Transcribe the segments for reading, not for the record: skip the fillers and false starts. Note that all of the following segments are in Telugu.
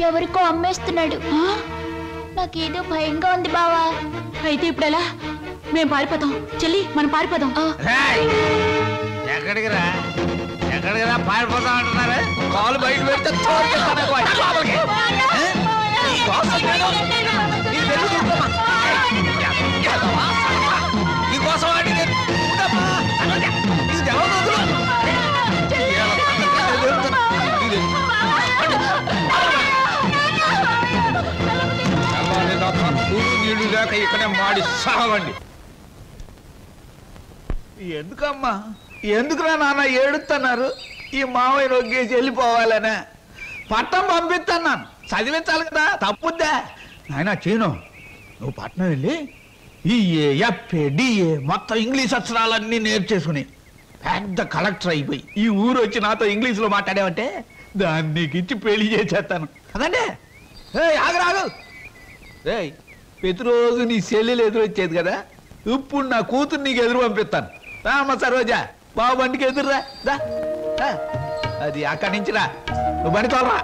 ఎవరికో అమ్మేస్తున్నాడు. నాకేదో భయంగా ఉంది బావా. అయితే ఇప్పుడు ఎలా? మేము పారిపోతాం చెల్లి, మనం పారిపోదాం. ఎక్కడికి రా పారిపోతాం అంటున్నారు. కాలు బయట పెడితే నీకోసం నీళ్ళు లేక ఇక్కడే మాడి సావండి. ఎందుకమ్మా, ఎందుకురా నాన్న ఏడుతున్నారు? ఈ మావయ్య నొగ్గేసి వెళ్ళిపోవాలనే పట్నం పంపిస్తున్నాను. చదివించాలి కదా, తప్పుద్దా నాయన? చీను, నువ్వు పట్నం వెళ్ళి ఈఏ ఎఫ్ఏ డిఏ మొత్తం ఇంగ్లీష్ అక్షరాలన్నీ నేర్చేసుకుని పెద్ద కలెక్టర్ అయిపోయి ఈ ఊరు వచ్చి నాతో ఇంగ్లీష్లో మాట్లాడావంటే దాన్ని నీకు ఇచ్చి పెళ్లి చేసేస్తాను. అదండి ఆగరాగు. ప్రతిరోజు నీ చెల్లెలు ఎదురు వచ్చేది కదా, ఇప్పుడు నా కూతురు నీకు ఎదురు పంపిస్తాను. రామ్మ సరోజా, బాబు బండికి ఎదురురా. అది అక్కడి నుంచి రా, నువ్వు బండి తోలరా.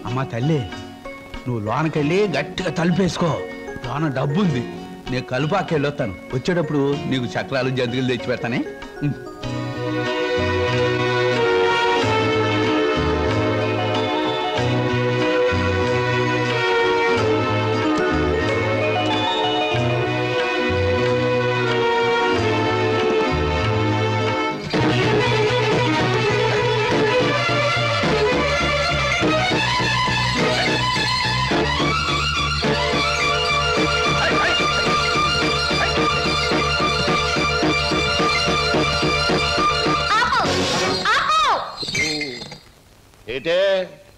అమ్మా తల్లి, నువ్వు లోనకెళ్ళి గట్టిగా తలుపేసుకో. లోన డబ్బుంది, నేను కలుపాకెళ్ళి వస్తాను. వచ్చేటప్పుడు నీకు చక్రాలు జంతికలు తెచ్చి పెడతానే. ఏటే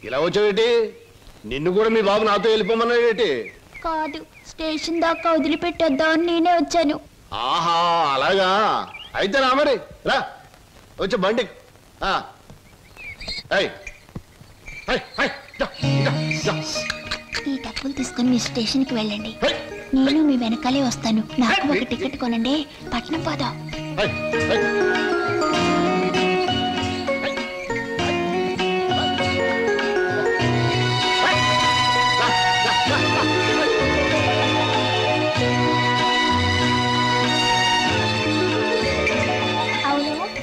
ఇలా వచ్చావేటి? నిన్ను కూడా మీ బాబు నాతో వెళ్ళిపోమన్నాడేటి? కాదు, స్టేషన్ దాకా వదిలిపెట్టొద్దామని నేనే వచ్చాను. ఆహా, అలాగా? అయితే రా మరి, రా వచ్చి బండి. ఈ డబ్బులు తీసుకుని మీ స్టేషన్కి వెళ్ళండి, నేను మీ వెనకాలే వస్తాను. నాకు ఒక టికెట్ కొనండి, పట్నం పోదాం.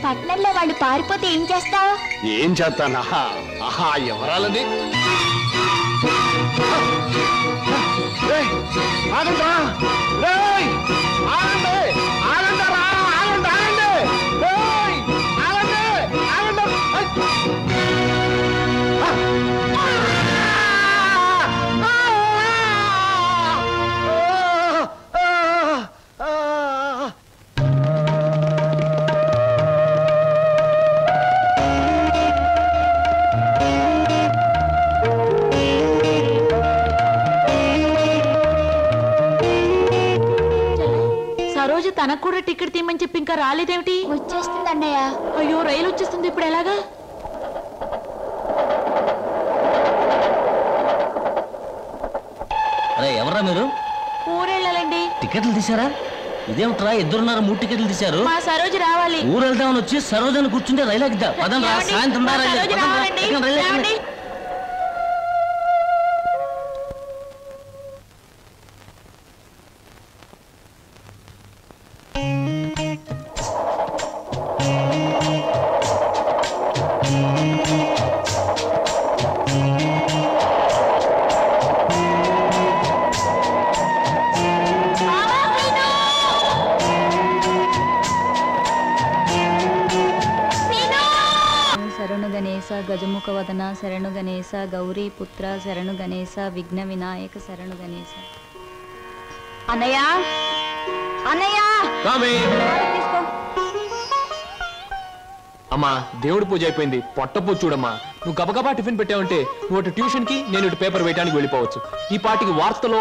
పట్నంలో వాళ్ళు పారిపోతే ఏం చేస్తావు? ఏం చేస్తానా? ఆహా, ఎవరాలది? తనకు కూడా టికెట్ తీయమని చెప్పి ఇంకా రాలేదేమిటి? వచ్చేస్తుంది అన్నయ్య. అయ్యో, రైలు వచ్చేస్తుంది, ఇప్పుడు ఎలాగా? అరే ఎవరా మీరు? ఊరెళ్ళాలండి. టికెట్లు తీసారా? ఇదేమిట్రా, ఇద్దరున్నారు 3 టికెట్లు తీశారు. మా సరోజు రావాలి. ఊరు వెళ్దామని వచ్చి సరోజని కూర్చుంటే రైలు ఎక్కిద్దా? పదం రా, సాయంత్రం రైలు. గజముఖ వదన శరణు గణేశ, గౌరీ పుత్ర శరణు గణేశ, విఘ్న వినాయక శరణు గణేశ. అన్నయ్య, అన్నయ్య తీసుకో. అమ్మా, దేవుడి పూజ అయిపోయింది, పొట్ట పూజ చూడమ్మా. నువ్వు గబగబా టిఫిన్ పెట్టావంటే నువ్వు ట్యూషన్ కి, నేను ఇటు పేపర్ వేయడానికి వెళ్ళిపోవచ్చు. ఈ పాటికి వార్తలో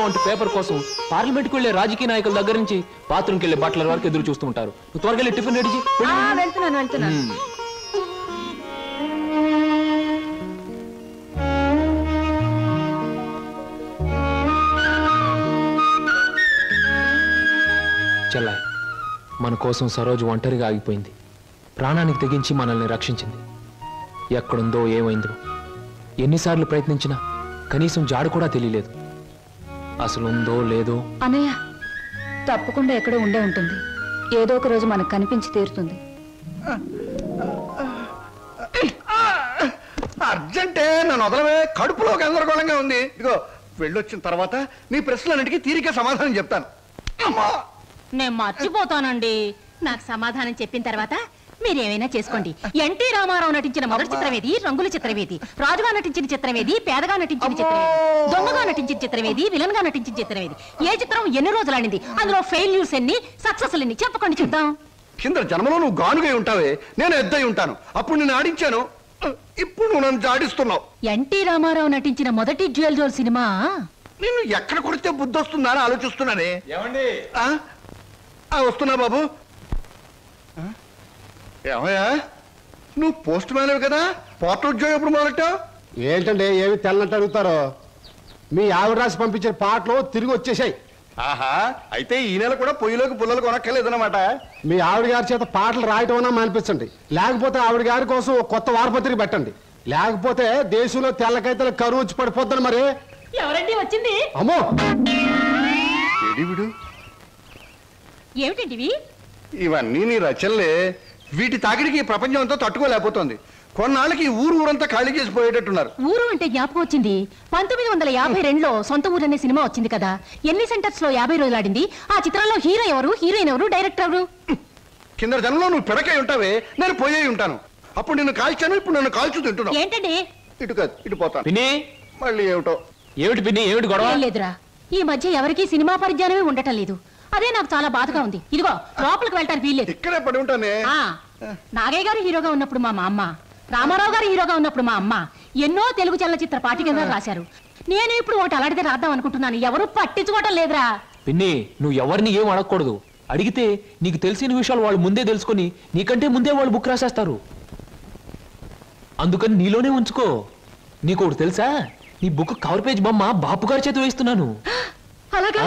అంటూ పేపర్ కోసం పార్లమెంట్కి వెళ్లే రాజకీయ నాయకుల దగ్గర నుంచి బాత్రూమ్కి వెళ్లే బట్టల వరకు ఎదురు చూస్తూ ఉంటారు. నువ్వు త్వరగా వెళ్ళి టిఫిన్ రెడీ చేయి. వెళ్తున్నాను. మన కోసం సరోజు ఒంటరిగా ఆగిపోయింది. ప్రాణానికి తెగించి మనల్ని రక్షించింది. ఎక్కడుందో ఏమైందో ఎన్నిసార్లు ప్రయత్నించినా కనీసం జాడు కూడా తెలియలేదు. అసలు ఉందో లేదో. అన్నయ్య తప్పకుండా ఎక్కడో ఉండే ఉంటుంది. ఏదో ఒక రోజు మనకు కనిపించి తీరుతుంది. అర్జెంటే నన్ను వదలవే, కడుపులో గందరగోళంగా ఉంది. ఇదిగో వెళ్ళొచ్చిన తర్వాత నీ ప్రశ్నలన్నిటికీ తీరిక సమాధానం చెప్తాను. అమ్మా నేను మర్చిపోతానండి. నాకు సమాధానం చెప్పిన తర్వాత మీరేమైనా చేసుకోండి. ఎన్టీ రామారావు నటించిన మొదటి చిత్రం ఏది? రంగుల చిత్రం ఏది? రాజుగా నటించిన చిత్రం ఏది? పేదగా నటించిన చిత్రం ఏది? దొంగగా నటించిన చిత్రం ఏది? విలన్ గా నటించిన చిత్రం ఏది? ఏ చిత్రం ఎన్ని రోజులు ఆడింది? అందులో ఫెయిల్యూర్స్ ఎన్ని, సక్సెస్ ఎన్ని? చెప్పకండి చూద్దాం. కింద జన్మలో నువ్వు గానుగై ఉంటావే, నేను ఎద్దై ఉంటాను. అప్పుడు నేను ఆడించాను, ఇప్పుడు నువ్వు నన్ను జాడిస్తున్నావు. ఎన్టీ రామారావు నటించిన మొదటి జ్యువెల్ జోల్ సినిమా నేను ఎక్కడ కొడితే బుద్ధి వస్తుందా అని ఆలోచిస్తున్నానే. ఏమండి? వస్తున్నా బాబు. ఏమయ్యా, నువ్వు పోస్ట్ మ్యాన్ కదా, పోర్టల్ ఉద్యోగం ఎప్పుడు మొదలెట్టావు? ఏంటంటే ఏమి తెల్లనట్టు అడుగుతారో. మీ ఆవిడ రాసి పంపించిన పాటలు తిరిగి వచ్చేసాయి. ఆహా, అయితే ఈ నెల కూడా పొయ్యిలోకి పుల్లలు కొనక్కర్లేదన్నమాట. మీ ఆవిడ గారి చేత పాటలు రాయటం అన్నా మానిపించండి. లేకపోతే ఆవిడ గారి కోసం ఒక కొత్త వారపత్రిక పెట్టండి. లేకపోతే దేశంలో తెల్లకైతే కరువు వచ్చి పడిపోద్దని. మరి ఎవరండి వచ్చింది? అమ్మో, విడు ఏమిటండి ఇవన్నీ నీ రచనలే. వీటి తాకిడికి ఈ ప్రపంచం అంతా తట్టుకోలేకపోతుంది. కొన్నాళ్ళకి ఊరంతా ఖాళీ చేసి పోయేటట్టున్నారు. ఊరు అంటే జ్ఞాపకం వచ్చింది. 1952లో సొంత ఊరు అనే సినిమా వచ్చింది కదా. ఎన్ని సెంటర్స్ లో 50 రోజులు ఆడింది? ఆ చిత్రంలో హీరో ఎవరు, హీరోయిన్ ఎవరు, డైరెక్టర్ ఎవరు? కింద జనంలో నువ్వు పిడకై ఉంటావే, నేను పోయే ఉంటాను. అప్పుడు నిన్ను కాల్చాను, ఇప్పుడు నన్ను కాల్చు తింటున్నావు. ఏంటండి? ఇటు కాదు, ఇటు పోతాను. పిన్ని, మళ్ళీ ఏమిటో. ఏమిటి పిన్ని, ఏమిటి గొడవ? ఏం లేదురా, ఈ మధ్య ఎవరికీ సినిమా పరిజ్ఞానమే ఉండటం లేదు. అదే నాకు చాలా బాధగా ఉంది. ఇదిగో లోపలికి వెళ్ళటానికి వీల్లేదు. ఇక్కడే పడి ఉంటానే. నాగయ్య గారు హీరోగా ఉన్నప్పుడు మా అమ్మ, రామారావు గారు హీరోగా ఉన్నప్పుడు మా అమ్మ ఎన్నో తెలుగు చలనచిత్ర పాఠ్యగ్రంథాలు రాశారు. నేను ఇప్పుడు ఒకటి అలాంటిదే రాద్దాం అనుకుంటున్నాను. ఎవరు పట్టించుకోవటం లేదురా. పిన్ని, నువ్వు ఎవరిని ఏం అడగకూడదు. అడిగితే నీకు తెలిసిన విషయాలు వాళ్ళు ముందే తెలుసుకొని నీకంటే ముందే వాళ్ళు బుక్ రాసేస్తారు. అందుకని నీలోనే ఉంచుకో. నీకు ఒకటి తెలుసా? నీ బుక్ కవర్ పేజ్ బొమ్మ బాపు గారి చేత వేస్తున్నాను. అలాగా?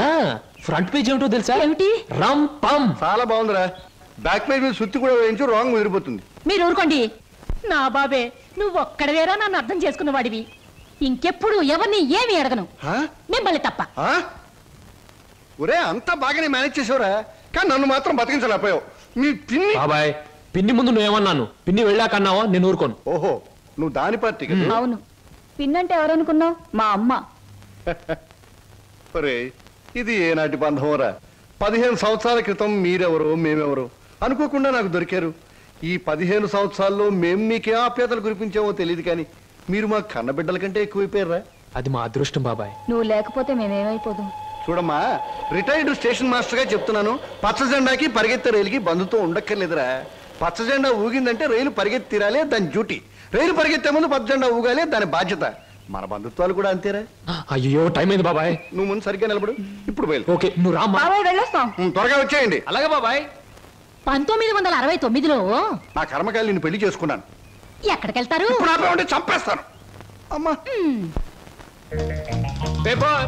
ఫ్రంట్ పేజ్ ఏమిటో తెలుసా? ఏమిటి? రమ్ పమ్. చాలా బాగుందిరా. బ్యాక్ పేజ్ మీద సుత్తి కూడా వేయించు, రాంగ్ ముదిరిపోతుంది. మీరు ఊరుకోండి. నా బాబే, నువ్వు ఒక్కడవేరా నన్ను అర్థం చేసుకున్న వాడివి. ఇంకెప్పుడు ఎవరిని ఏమి అడగను, మిమ్మల్ని తప్ప. ఒరే, అంతా బాగానే మేనేజ్ చేసావురా, కానీ నన్ను మాత్రం బతికించలేకపోయావు. మీ పిన్ని. బాబాయ్, పిన్ని ముందు నువ్వేమన్నాను? పిన్ని వెళ్ళాకన్నావా? నేను ఊరుకోను. ఓహో, నువ్వు దాని పార్టీ కదా. అవును, పిన్నంటే ఎవరనుకున్నావు? మా అమ్మ. ఒరే, ఇది ఏనాటి బంధంరా. 15 సంవత్సరాల క్రితం మీరెవరు మేమెవరు అనుకోకుండా నాకు దొరికారు. ఈ 15 సంవత్సరాల్లో మేము మీకే ఆప్యాతలు కురిపించామో తెలియదు, కానీ మీరు మా కన్నబిడ్డల కంటే ఎక్కువైపోయారా. అది మా అదృష్టం బాబాయ్. నువ్వు లేకపోతే మేమేమైపోదాం. చూడమ్మా, రిటైర్డ్ స్టేషన్ మాస్టర్ గా చెప్తున్నాను. పచ్చ జెండాకి పరిగెత్తే రైలుకి బంధుతో ఉండక్కర్లేదురా. పచ్చ జెండా ఊగిందంటే రైలు పరిగెత్తి తీరాలే, దాని డ్యూటీ. రైలు పరిగెత్తే ముందు పచ్చ జెండా ఊగాలే, దాని బాధ్యత. మన బంధుత్వాలు కూడా అంతేరా. అయ్యో, టైం అయింది బాబాయ్. నువ్వు ముందు సరిగ్గా నిలబడు. ఇప్పుడు బయలు. ఓకే, నువ్వు రామ్మా. వెళ్ళొస్తాం. త్వరగా వచ్చేయండి. అలాగే బాబాయ్. 1969లో నా కర్మకాయలు నిన్ను పెళ్లి చేసుకున్నాను. ఎక్కడికెళ్తారు? ఇప్పుడు ఆపేమంటే చంపేస్తాను. అమ్మా, పేపర్.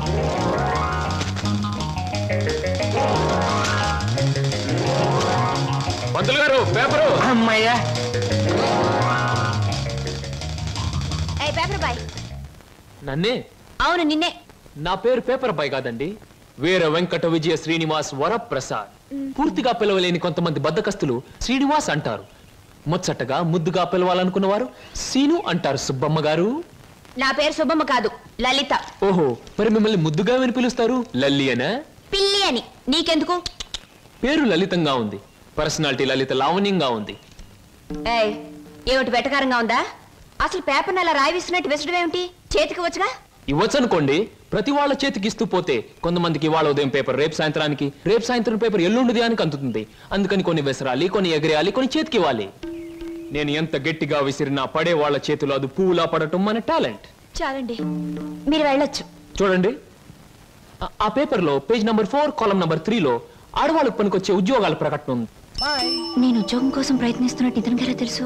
పంతులు గారు, పేపరు. అమ్మయ్యా, పేపర్ బాయ్. నన్నే? అవును, నిన్నే. నా పేరు పేపర్ బాయ్ కాదండి, వీర వెంకట విజయ శ్రీనివాస్ వరప్రసాద్. పూర్తిగా పిలవలేని కొంతమంది బద్దకస్తులు శ్రీనివాస్ అంటారు. ముచ్చటగా ముద్దుగా పిలవాలనుకున్నవారు సీను అంటారు. సుబ్బమ్మ గారు. నా పేరు సుబ్బమ్మ కాదు, లలిత. ఓహో, మరి మిమ్మల్ని ముద్దుగా విని పిలుస్తారు లల్లి అనా? పిల్లి అని. నీకెందుకు? పేరు లలితంగా ఉంది, పర్సనాలిటీ లలిత లావణ్యంగా ఉంది. ఏమిటి వెటకారంగా ఉందా? అసలు పేపర్ అలా రాయిస్తున్నట్టు విసడం ఏమిటి? చేతికి వచ్చుగా. ఇవ్వచ్చనుకోండి, ప్రతి వాళ్ళ చేతికి ఇస్తూ పోతే కొంతమందికి ఇవాళ ఉదయం పేపర్ రేపు సాయంత్రానికి, రేపు సాయంత్రం పేపర్ ఎల్లుండిది అని అందుతుంది. అందుకని కొన్ని విసరాలి, కొన్ని ఎగరేయాలి, కొన్ని చేతికి ఇవ్వాలి. నేను ఎంత గట్టిగా విసిరినా పడే వాళ్ళ చేతిలో అది పువ్వులా పడటం మన టాలెంట్. చాలండి, మీరు వెళ్ళొచ్చు. చూడండి, ఆ పేపర్ లో పేజ్ నంబర్ 4 కాలం నంబర్ 3లో ఆడవాళ్ళకు పనికొచ్చే ఉద్యోగాల ప్రకటన ఉంది. నేను ఉద్యోగం కోసం ప్రయత్నిస్తున్నట్టు ఇతనికి ఎలా తెలుసు?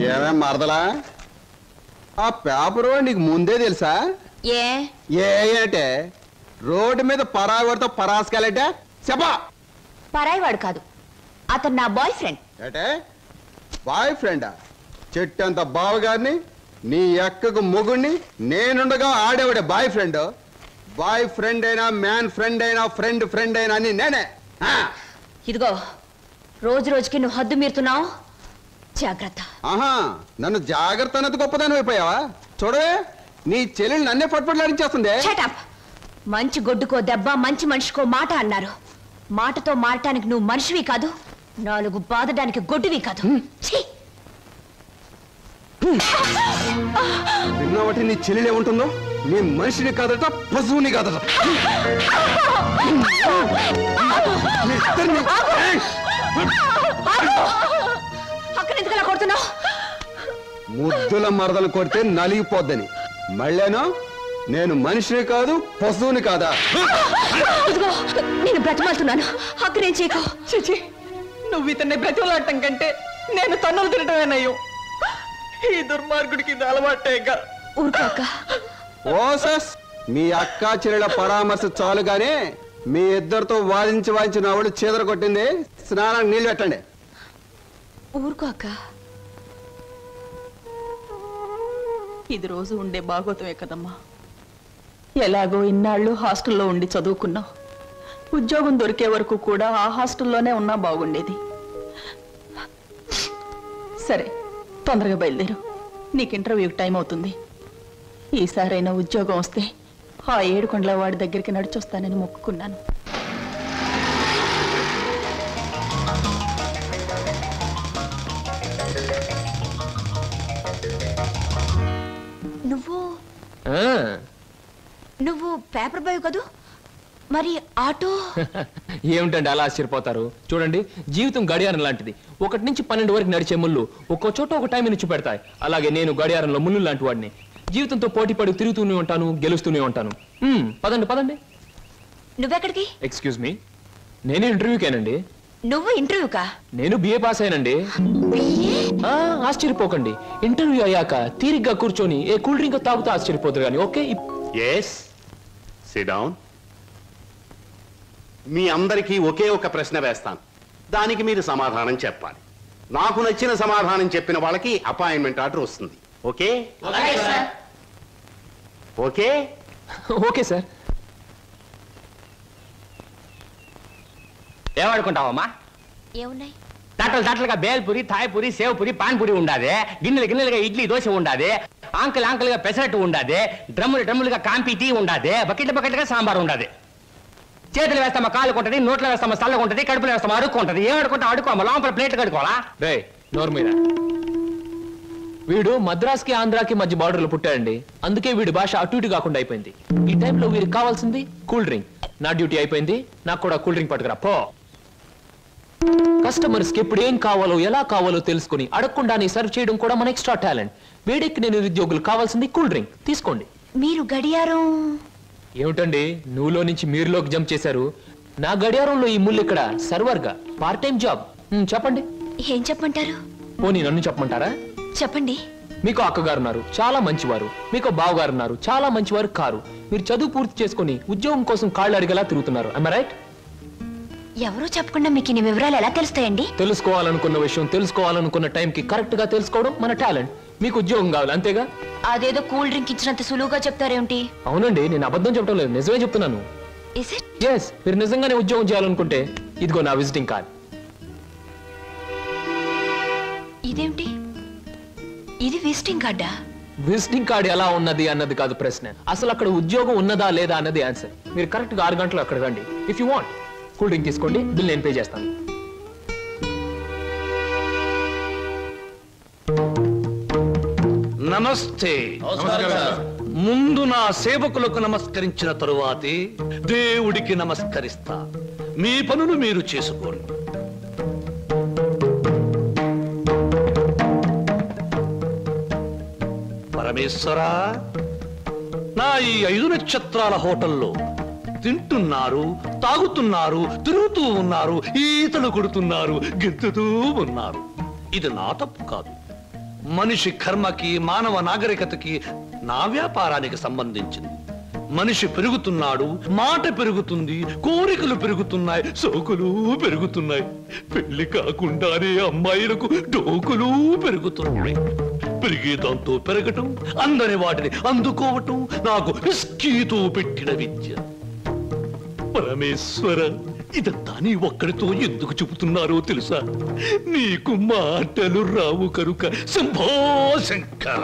ఏమే మరదలా, ఆ పేపరు నీకు ముందే తెలుసా? ఏ ఏంటే రోడ్డు మీద పరాగడితో పరాసుకెళ్ళటే చెప్పా. పరాయివాడు కాదు, అతను నా బాయ్ ఫ్రెండ్. ఏటే బాయ్ ఫ్రెండా? చెట్టంత బావగారిని నీ ఎక్కకు మొగుణ్ణి నేనుండగా ఆడేవాడే బాయ్ ఫ్రెండ్. బాయ్ ఫ్రెండ్ అయినా మ్యాన్ ఫ్రెండ్ అయినా ఫ్రెండ్ అయినా అని నేనే. ఇదిగో రోజు రోజుకి నువ్వు హద్దు మీరుతున్నావు, జాగ్రత్త. ఆహా, నన్ను జాగ్రత్త అన్నది గొప్పదాని అయిపోయావా? చూడవే, నీ చెల్లెలు నన్నే పట్టుపట్లాడించేస్తుంది. Shut up. మంచి గొడ్డుకో దెబ్బ, మంచి మనిషికో మాట అన్నారు. మాటతో మారటానికి నువ్వు మనిషివి కాదు, 4 బాధడానికి గొడ్డువి కాదు. ఛీ! విన్నావటి నీ చెల్లెలు ఏముంటుందో? నీ మనిషిని కాదట, పశువుని కాదట. అక్కడ ఎందుకలా కొడుతున్నావు? ముద్దుల మరదలు కొడితే నలిగిపోద్దని. మళ్ళేనో నేను మనిషిని కాదు, పశువుని కాదా? ఇదిగో నేను బ్రతిమాలుతున్నాను, అక్కడేం చేయకు. చిచి, నువ్వు ఇతన్ని బ్రతిమలాడటం కంటే నేను తన్నులు తినటమేనయ్యో. ఈ దుర్మార్గుడికి ఇది అలవాటేగా. ఊరుకోక. ఓసస్, మీ అక్కా చెల్లెల పరామర్శ చాలుగానే మీ ఇద్దరితో వాదించి నా వాళ్ళు చీదర కొట్టింది. స్నానానికి నీళ్ళు పెట్టండి. ఊరుకోక. ఇది రోజు ఉండే బాగోతమే కదమ్మా. ఎలాగో ఇన్నాళ్ళు హాస్టల్లో ఉండి చదువుకున్నావు. ఉద్యోగం దొరికే వరకు కూడా ఆ హాస్టల్లోనే ఉన్నా బాగుండేది. సరే, తొందరగా బయలుదేరు, నీకు ఇంటర్వ్యూకి టైం అవుతుంది. ఈసారైనా ఉద్యోగం వస్తే ఆ 7 కొండల వాడి దగ్గరికి నడిచొస్తానని మొక్కుకున్నాను. నువ్వు పేపర్ బాయ్ కదూ, మరి ఆటో? ఏమిటండి అలా ఆశ్చర్యపోతారు? చూడండి, జీవితం గడియారం లాంటిది. 1 నుంచి 12 వరకు నడిచే ముళ్ళు ఒక్కో చోట ఒక టైం నుంచి పెడతాయి. అలాగే నేను గడియారంలో ముళ్ళు లాంటి వాడిని. జీవితంతో పోటీ పడి తిరుగుతూనే ఉంటాను, గెలుస్తూనే ఉంటాను. పదండి పదండి. నువ్వెక్కడికి? ఎక్స్క్యూజ్ మీ, నేను ఇంటర్వ్యూకేనండి. నువ్వు ఇంటర్వ్యూకా? నేను బిఏ పాస్ అయినండి. ఆశ్చర్యపోకండి, ఇంటర్వ్యూ అయ్యాక తీరిగ్గా కూర్చొని ఏ కూల్ డ్రింక్ తాగుతూ ఆశ్చర్యపోతారు కానీ. Okay, yes, sit down. మీ అందరికీ ఒకే ఒక ప్రశ్న వేస్తాను, దానికి మీరు సమాధానం చెప్పాలి. నాకు నచ్చిన సమాధానం చెప్పిన వాళ్ళకి అపాయింట్మెంట్ ఆర్డర్ వస్తుంది. ఓకే? Okay okay sir. ఏమనుకుంటావమ్మా? ఏమున్నాయి? తట్టలుగా బేల్పూరి, థాయ్పూరి, సేవ్పూరి, పాన్పూరి ఉండాది. గిన్నెలుగా ఇడ్లీ దోశ ఉండాది. ఆంకలుగా పెసరట్టు ఉండాది. డ్రమ్ములుగా కాంపి టీ ఉండాది. బకెట్లుగా సాంబార్ ఉండాది. చేతులు వేస్తామా కాలు కొంటది, నోట్లో వేస్తామా చల్లగా ఉంటది, కడుపులో వేస్తామా అడుక్కుంటది. ఏమడుకుంటా అడుకోమా, లోపల ప్లేట్ కడుకోవాలా? రే నోరు మీద. వీడు మద్రాస్కి ఆంధ్రాకి మధ్య బార్డర్లో పుట్టాడండి. అందుకే వీడి భాష అటు ఇటు కాకుండా అయిపోయింది. ఈ టైంలో వీరికి కావాల్సింది కూల్ డ్రింక్. నా డ్యూటీ అయిపోయింది, నాకు కూడా కూల్ డ్రింక్ పట్టుకురా పో. కస్టమర్స్ కి ఎప్పుడు ఏం కావాలో ఎలా కావాలో తెలుసుకుని అడగకుండానే సర్వ్ చేయడం కూడా మన ఎక్స్ట్రా టాలెంట్. వీడికి నేను నిరుద్యోగులు కావాల్సింది కూల్ డ్రింక్. తీసుకోండి. మీరు గడియారం? ఏమిటండి నువ్వులో నుంచి మీరులోకి జంప్ చేశారు? నా గడియారంలో ఈ ముళ్ళు ఇక్కడ సర్వర్ గా పార్ట్ టైం జాబ్. చెప్పండి. ఏం చెప్పమంటారు? పోనీ నన్ను చెప్పమంటారా? చెప్పండి. మీకు అక్కగారు ఉన్నారు, చాలా మంచివారు. మీకు బావగారు ఉన్నారు, చాలా మంచివారు కారు. మీరు చదువు పూర్తి చేసుకుని ఉద్యోగం కోసం కాళ్ళు అడిగేలా తిరుగుతున్నారు. am I right? ఎవరో చెప్పకుండా మీకు ఇన్ని వివరాలు ఎలా తెలుస్తాయండి? తెలుసుకోవాలనుకున్న విషయం తెలుసుకోవాలనుకున్న టైంకి కరెక్ట్ గా తెలుసుకోవడం మన టాలెంట్. మీకు ఉద్యోగం కావాలి అంతేగా? అదేదో కూల్ డ్రింక్ ఇచ్చినంత సులువుగా చెప్తారేమిటి? అవునండి, నేను అబద్ధం చెప్పడం లేదు, నిజమే చెప్తున్నాను. ఎస్, మీరు నిజంగానే ఉద్యోగం చేయాలనుకుంటే ఇదిగో నా విజిటింగ్ కార్డ్. ఇదేమిటి? ఇది విజిటింగ్ కార్డా? విజిటింగ్ కార్డ్ ఎలా ఉన్నది అన్నది కాదు ప్రశ్న, అసలు అక్కడ ఉద్యోగం ఉన్నదా లేదా అన్నది ఆన్సర్. మీరు కరెక్ట్ గా 6 గంటలు అక్కడ రండి. If you want cool drink తీసుకోండి, బిల్ నేను పే చేస్తాను. నమస్తే. ముందు నా సేవకులకు నమస్కరించిన తరువాతే దేవుడికి నమస్కరిస్తా. మీ పనులు మీరు చేసుకోండి. పరమేశ్వరా, నా ఈ 5 నక్షత్రాల హోటల్లో తింటున్నారు, తాగుతున్నారు, తిరుగుతూ ఉన్నారు, ఈతలు కొడుతున్నారు, గెంతుతూ ఉన్నారు. ఇది నా తప్పు కాదు. మనిషి కర్మకి, మానవ నాగరికతకి, నా వ్యాపారానికి సంబంధించింది. మనిషి పెరుగుతున్నాడు, మాట పెరుగుతుంది, కోరికలు పెరుగుతున్నాయి, సోకులు పెరుగుతున్నాయి. పెళ్లి కాకుండానే అమ్మాయిలకు డోకులు పెరుగుతున్నాయి. పెరిగే దాంతో పెరగటం, అందని వాటిని అందుకోవటం నాకు రిస్కీతో పెట్టిన విద్య. పరమేశ్వర, ఇదంతా నీ ఒక్కడితో ఎందుకు చెబుతున్నారో తెలుసా? నీకు మాటలు రావు కనుక. Shambho Shankara.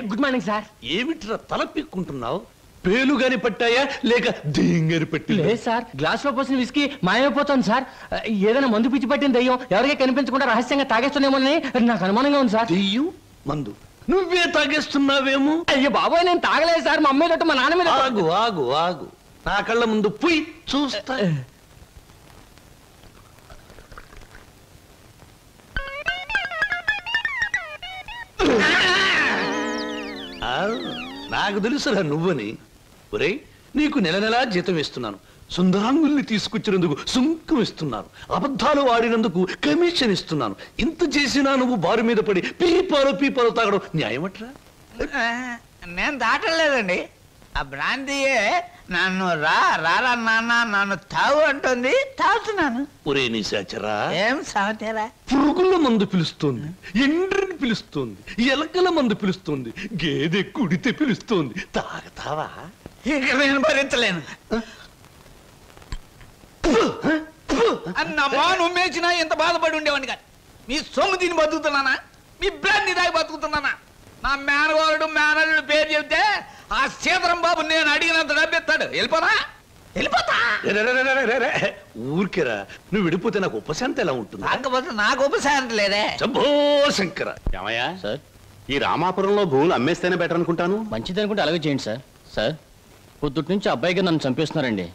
Good morning sir. ఏమిట్రా తల పిక్కుంటున్నావు? పేలు గాని పట్టాయా లేక దేంగని పట్టి? లేదు సార్, గ్లాస్ లో పోసిన విస్కీ మాయమైపోతుంది సార్. ఏదైనా మందు పిచ్చి పట్టిన దయ్యం ఎవరికీ కనిపించకుండా రహస్యంగా తాగేస్తున్నామోనని నాకు అనుమానంగా ఉంది సార్. దెయ్యం మందు నువ్వే తాగేస్తున్నావేమో? అయ్యో బాబోయ్, నేను తాగలేదు సార్. మా అమ్మాయి మా నాన్న మీద. ఆగు ఆగు ఆగు, నా కళ్ళ ముందు పోయి చూస్తా. నాకు తెలుసురా నువ్వని. ఒరే, నీకు నెల నెలా జీతం ఇస్తున్నాను, సుందరాంగుల్ని తీసుకొచ్చినందుకు సుంకం ఇస్తున్నాను, అబద్ధాలు ఆడినందుకు కమిషన్ ఇస్తున్నాను. ఇంత చేసినా నువ్వు బారు మీద పడి పీపాలు తాగడం న్యాయమట్రా? నేను దాటలేదండి. ఆ భ్రాంతియే నన్ను రారా నాన్న నన్ను తాగు అంటుంది, తాగుతున్నాను. ఒరే నిశాచరా, ఏం సాగుతారా? పురుగుల మందు పిలుస్తోంది, ఎండ్రిని పిలుస్తోంది, ఎలకల మందు పిలుస్తోంది, గేదె కుడితే పిలుస్తోంది. తాగతావా? ఇక నేను భరించలేను. అన్నమ్మా, నువ్వేసినా ఎంత బాధపడి ఉండేవాడిని కాదు. మీ సొమ్ము తిని బతుకుతున్నానా? మీ బ్రాండ్ దాగి బతుకుతున్నానా? నా మేనగోరుడు మేనల్లుడు పేరు చెబితే ఆ సీతరం బాబు నేను అడిగినంత డబ్బిస్తాడు. వెళ్ళిపోతా. ఊరికేరా, నువ్వు విడిపోతే నాకు ఉపశాంతి ఎలా ఉంటుంది? కాకపోతే నాకు ఉపశాంతి లేదే. శంభో శంకర. ఏమయ్యా సార్, ఈ రామాపురంలో భూములు అమ్మేస్తేనే బెటర్ అనుకుంటాను. మంచిది అనుకుంటే అలాగే చేయండి సార్. సార్, పొద్దుటి నుంచి అబ్బాయిగా నన్ను చంపేస్తున్నారండి.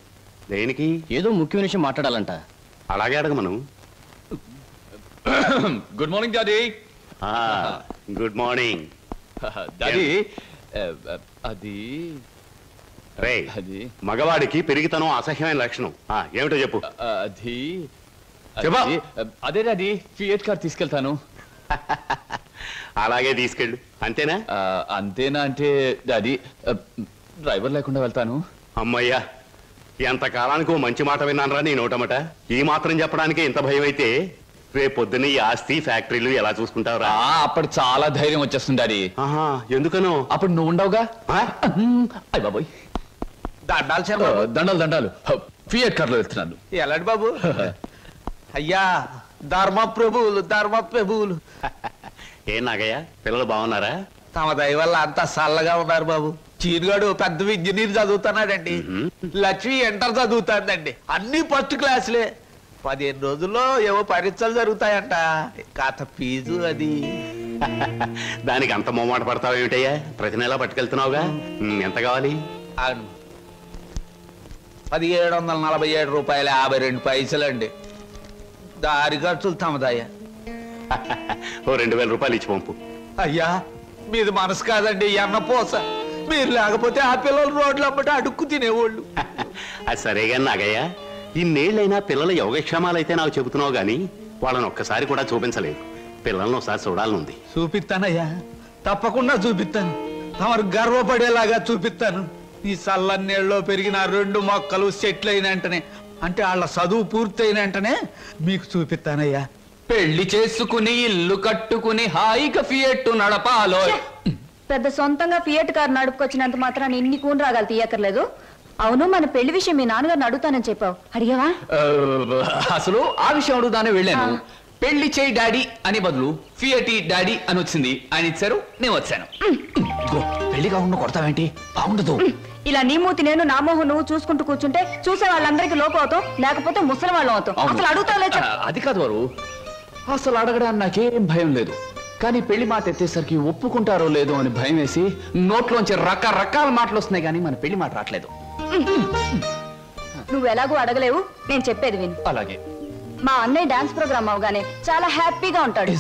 దేనికి? ఏదో ముఖ్యమైన విషయం మాట్లాడాలంట. అలాగే అడగమను. Good morning daddy. Good morning daddy. అది రే, మగవాడికి పెరిగితనం అసహ్యమైన లక్షణం. ఏమిటో చెప్పు. అది అదే డాడీ, ఫియట్ కార్ తీసుకెళ్తాను. అలాగే తీసుకెళ్ళు. అంతేనా? అంతేనా అంటే డాడీ, డ్రైవర్ లేకుండా వెళ్తాను. అమ్మయ్యా, ఎంతకాలానికి మంచి మాట విన్నానరా నీ నోటమట. ఈ మాత్రం చెప్పడానికి ఇంత భయం అయితే రేపు పొద్దున్న ఈ ఆస్తి ఫ్యాక్టరీలు ఎలా చూసుకుంటావురా? అప్పుడు చాలా ధైర్యం వచ్చేస్తుంది డాడీ. ఎందుకనో? అప్పుడు నువ్వు ఉండవుగా. అయ్య బాబోయ్, దండాలు ఫియట్ కార్లో వెళ్తున్నాను. ఎలాంటి బాబు? అయ్యా, ధర్మప్రభువులు. ఏం నాగయ్య, పిల్లలు బాగున్నారా? తమ దయ వల్ల అంతా చల్లగా ఉన్నారు బాబు. చీరుగాడు పెద్ద ఇంజనీర్ చదువుతున్నాడండి. లక్ష్మి ఇంటర్ చదువుతాడండి. అన్ని ఫస్ట్ క్లాసులే. 15 రోజుల్లో ఏవో పరీక్షలు జరుగుతాయంట. కాత ఫీజు అది. దానికి అంత మొమ్మాట పడతావు ఏమిటయ్యా? ప్రతి నెలా పట్టుకెళ్తున్నావుగా. ఎంత కావాలి? 1747 రూపాయలు 52 పైసలండి. దారి ఖర్చులు తమదయ్యా. ఓ 2000 రూపాయలు ఇచ్చి పంపు. అయ్యా, మీది మనసు కాదండి, ఎన్నపోస. మీరు లేకపోతే ఆ పిల్లలు రోడ్లు అమ్మట అడుక్కు తినేవాళ్ళు. అది సరేగా నాగయ్య, ఇన్నేళ్ళైనా పిల్లల యోగక్షేమాలైతే నాకు చెబుతున్నావు గాని వాళ్ళని ఒక్కసారి కూడా చూపించలేదు. పిల్లల్ని ఒకసారి చూడాలనుంది. చూపిస్తానయ్యా, తప్పకుండా చూపిస్తాను. తమరు గర్వపడేలాగా చూపిస్తాను. ఈ చల్లన్నీళ్ళలో పెరిగిన 2 మొక్కలు సెటిల్ అయిన వెంటనే, అంటే వాళ్ళ చదువు పూర్తయిన వెంటనే మీకు చూపిస్తానయ్యా. పెళ్లి చేసుకుని ఇల్లు కట్టుకుని హాయిగా ఫియట్ నడపాలో. పెద్ద సొంతంగా ఫియట్ కార్ నడుపుకొచ్చినంత మాత్రాన్ని ఇన్ని కూని రాగాలు తీయక్కర్లేదు. అవును, మన పెళ్లి విషయం మీ నాన్నగారిని అడుగుతానని చెప్పావు, అడిగావా? అసలు ఆ విషయం అడుగుతానే వెళ్ళాను. పెళ్లి చేయి డాడీ అని బదులు ఫియటి డాడీ అని వచ్చింది. ఆయన ఇచ్చారు, నేను వచ్చాను. పెళ్లి కాకుండా కొడతావేంటి? బాగుండదు. ఇలా నీ మూతి నేను, నా మోహం నువ్వు చూసుకుంటూ కూర్చుంటే చూసే వాళ్ళందరికీ లోపం అవుతాం, లేకపోతే ముసలి వాళ్ళం అవుతాం. అసలు అడుగుతావులే. అది కాదు వారు, అసలు అడగడానికి నాకేం భయం లేదు. కానీ పెళ్లి మాట ఎత్తేసరికి ఒప్పుకుంటారో లేదో అని భయం వేసి నోట్లోంచి రకరకాల మాటలు వస్తున్నాయి, కానీ మన పెళ్లి మాట రావట్లేదు. నువ్వు ఎలాగో అడగలేవు, నేను చెప్పేది విను. అలాగే. మా అన్నయ్య డాన్స్ ప్రోగ్రామ్ అవగానే చాలా హ్యాపీగా ఉంటాడు.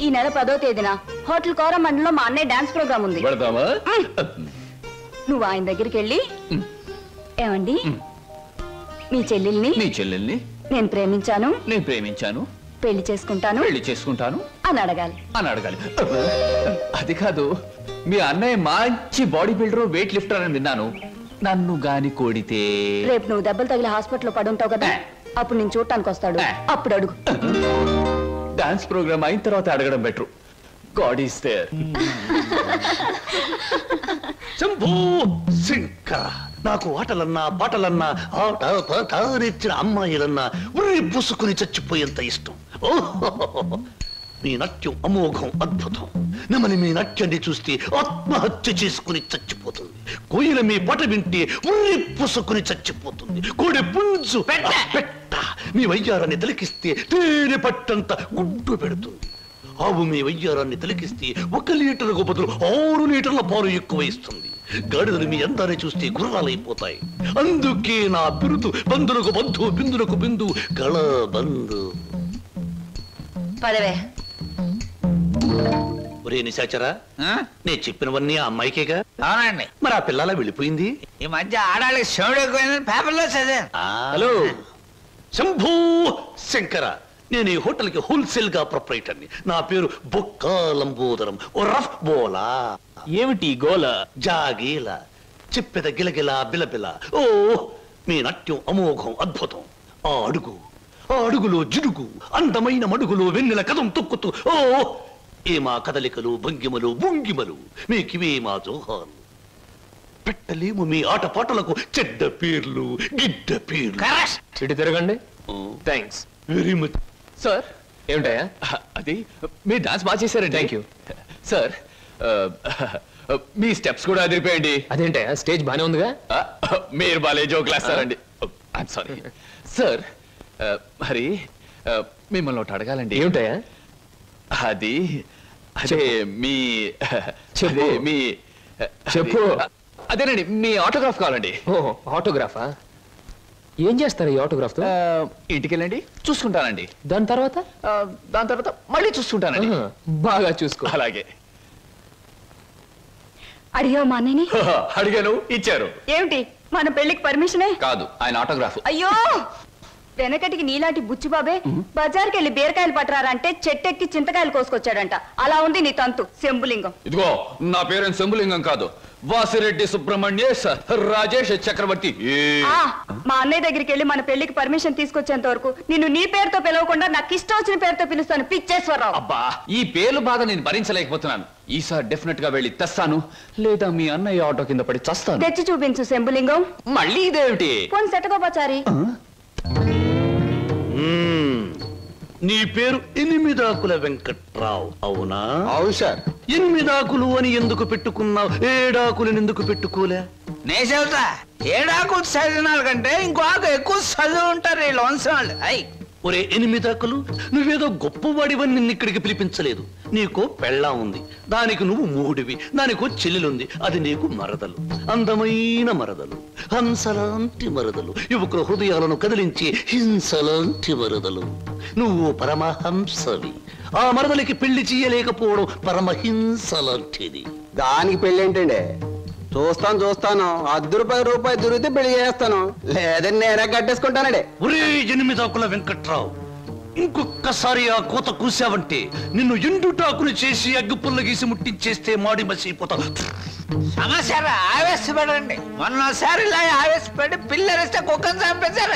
ఈ నెల 10వ తేదీన హోటల్ కోరమండలో మా అన్నయ్య డాన్స్ ప్రోగ్రామ్ ఉంది. నువ్వు ఆయన దగ్గరికి వెళ్ళి ఏమండి మీ చెల్లెల్ని నేను ప్రేమించాను పెళ్లి చేసుకుంటాను అని అడగాలి. అది కాదు, మీ అన్నయ్య మంచి బాడీ బిల్డర్, వెయిట్ లిఫ్టర్ అని విన్నాను. నన్ను గాని కోడితే రేపు నువ్వు దెబ్బలు తగిలి హాస్పిటల్లో పడుంటావు కదా, అప్పుడు నేను చూడటానికి వస్తాడు, అప్పుడు అడుగు. డాన్స్ ప్రోగ్రామ్ అయిన తర్వాత అడగడం better. God is there. Shambhu Shankara, నాకు ఆటలన్నా పాటలన్నా ఆట పాట నేర్చిన అమ్మాయిలన్నా ఉర్రి పూసుకుని చచ్చిపోయేంత ఇష్టం. మీ నాట్యం అమోఘం, అద్భుతం. నమని మీ నాట్యాన్ని చూస్తే ఆత్మహత్య చేసుకుని చచ్చిపోతుంది. కోయిల మీ పాట వింటే ఉర్రి పూసుకుని చచ్చిపోతుంది. కోడి పుంజు పెట్ట మీ వయ్యారాన్ని తిలకిస్తే తేనె పట్టంత గుడ్డు పెడుతుంది. ఆవు మీ వయ్యారాన్ని తిలకిస్తే 1 లీటర్కు బదులు 6 లీటర్ల పాలు ఎక్కువ ఇస్తుంది. గాడిదలు మీ అందాన్ని చూస్తే గుర్రాలైపోతాయి. అందుకే నా బిరుదు బంధులకు బంధు, బిందులకు బిందు, గళ బంధు. పదవే. ఒరే నిశాచరా, నేను చెప్పినవన్నీ ఆ అమ్మాయికేగా? అవునండి. మరి ఆ పిల్లలా వెళ్ళిపోయింది. ఈ మధ్య ఆడాళ్ళకి శివుడు ఎక్కువైందని పేపర్లో చదివాను. హలో శంభూ శంకర, నేను ఈ హోటల్ కి హోల్సేల్ గా ప్రొపరేటర్ని. నా పేరు బొక్క లంబోదరం. ఓ రఫ్ బోలా. ఏమిటి గోల? జాగీల చెప్పెద గిలగిల బిలబిల. ఓ మీ నాట్యం అమోఘం, అద్భుతం. ఆ అడుగులో జిడుగు, అందమైన మడుగులో వెన్నెల కథం తొక్కుతూ. ఓ ఏ మా కదలికలు, భంగిమలు, భుంగిమలు, మీకివే మా జోహాలు. పెట్టలేము మీ ఆటపాటలకు చెడ్డ పేర్లు, గిడ్డ పేర్లు. ఇటు తిరగండి. Thanks very much sir. ఏమిటయా అది? మీరు డాన్స్ బాగా చేశారండి. Thank you sir. మీ స్టెప్స్ కూడా అదిరిపోయండి. అదేంటయా, స్టేజ్ బానే ఉందిగా? మీరు బాలే జోకులేస్తారండి. I'm sorry sir. మరి మిమ్మల్ని ఒకటి అడగాలండి. ఏమిటయా అది? అదే మీ చెప్పు. అదేనండి, మీ ఆటోగ్రాఫ్ కావాలండి. ఆటోగ్రాఫా? ఏం చేస్తారు ఈ ఆటోగ్రాఫ్ తో? ఇంటికి వెళ్ళండి, చూసుకుంటానండి. దాని తర్వాత మళ్ళీ చూసుకుంటానండి. బాగా చూసుకో. అలాగే. అడిగావు మా అన్నయ్యని? అడిగాను, ఇచ్చారు. ఏమిటి, మన పెళ్లికి పర్మిషనే? కాదు, ఆయన ఆటోగ్రాఫ్. అయ్యో, వెనకటికి నీలాంటి బుచ్చిబాబే బజార్కి వెళ్ళి బీరకాయలు పట్టరారంటే చెట్టెక్కి చింతకాయలు కోసుకొచ్చాడంట. అలా ఉంది నీ తంతు శంభులింగం. ఇదిగో, నా పేరు శంభులింగం కాదు, వాసిరెడ్డి సుబ్రహ్మణ్యేశ్ రాజేష్ చక్రవర్తి. మా అన్నయ్య దగ్గరికి వెళ్ళి మన పెళ్లికి పర్మిషన్ తీసుకొచ్చేంత వరకు నిన్ను నీ పేరుతో పిలవకుండా నాకు ఇష్టం వచ్చిన పేరుతో పిలుస్తాను. పిచ్చేశ్వరరావు. అబ్బా, ఈ పేర్లు బాధ నేను భరించలేకపోతున్నాను. ఈసారి డెఫినెట్ గా వెళ్ళి తెస్తాను, లేదా మీ అన్నయ్య ఆటో కింద పడి చస్తాను. తెచ్చి చూపించు శంభులింగం. మళ్ళీ ఇదేమిటి? పోనీ సెటగోపచారి. నీ పేరు 8 ఆకుల వెంకట్రావు, అవునా? అవును సార్. 8 ఆకులు అని ఎందుకు పెట్టుకున్నావు? 7 ఆకులను ఎందుకు పెట్టుకోలే? నే చెబుతా, 7 ఆకులు చదివినారు కంటే ఇంకో ఆకు ఎక్కువ చదువు ఉంటారు వీళ్ళు వంశవాళ్ళు. ఒరే 8 ఆకులు, నువ్వేదో గొప్పవాడివని నిన్ను ఇక్కడికి పిలిపించలేదు. నీకో పెళ్ళా ఉంది, దానికి నువ్వు మూడివి. దానికో చెల్లెలుంది, అది నీకు మరదలు. అందమైన మరదలు, హంసలాంటి మరదలు, యువకుల హృదయాలను కదిలించి హింసలాంటి మరదలు. నువ్వు పరమహంసవి. ఆ మరదలికి పెళ్లి చేయలేకపోవడం పరమహింస లాంటిది. దానికి పెళ్ళి ఏంటండి? చూస్తాను. ₹10 దొరికితే పెళ్లి చేస్తాను, లేదని నేనే కట్టేసుకుంటానండి. ఒరే 8 ఆకుల వెంకట్రావు, ఇంకొక్కసారి ఆ కోత కూసావంటే నిన్ను ఎండుటాకులు చేసి అగ్గిపుల్ల గీసి ముట్టించేస్తే మాడి మసిపోతావు. సమస్య ఆవేశపడండి. మొన్నసారి ఇలా ఆవేశపడి పిల్లరిస్తే కుక్కను చంపేశారు.